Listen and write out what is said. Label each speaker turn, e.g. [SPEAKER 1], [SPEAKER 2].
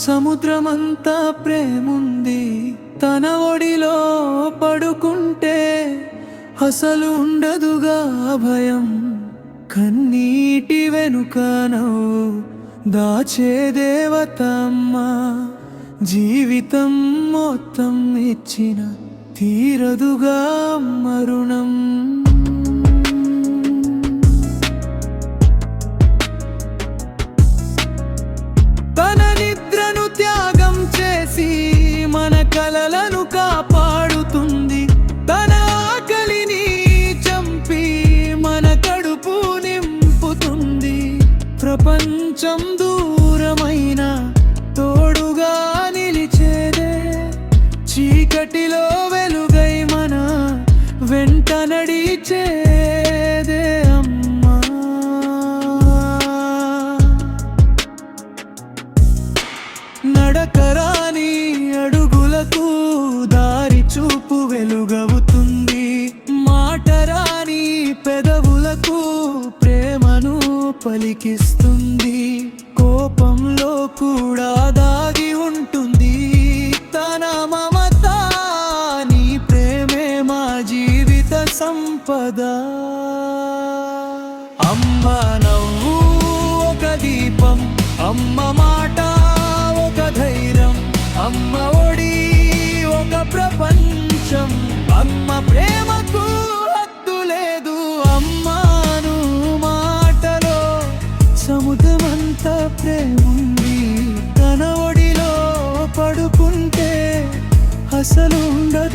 [SPEAKER 1] సముద్రమంతా ప్రేముంది తన ఒడిలో పడుకుంటే అసలు ఉండదుగా భయం. కన్నీటి వెనుక నవ్వు దాచే దేవతమ్మ, జీవితం మొత్తం ఇచ్చిన తీరదుగా మరుణం. తన నిద్రను త్యాగం చేసి మన కలలను కాపాడుతుంది. తన ఆకలిని చంపి మన కడుపు నింపుతుంది. ప్రపంచం దూరమైన తోడుగా నిలిచేదే, చీకటిలో వెలుగై మన వెంట నడిచేదే అమ్మా. నడకరాని అడుగులకు దారి చూపు వెలుగవుతుంది. మాటరాని పెదవులకు ప్రేమను పలికిస్తుంది. కోపంలో కూడా దాగి ఉంటుంది తన మమత. నీ ప్రేమే మా జీవిత సంపద. అమ్మ నవ్వు ఒక దీపం, అమ్మ మాట ఒక ధైర్యం, అమ్మ ఒడి ఒక ప్రపంచం. అమ్మ ప్రేమకు హద్దు లేదు. అమ్మాను మాటలో సముద్రమంతా ప్రేముంది. తన ఒడిలో పడుకుంటే అసలు ఉండదు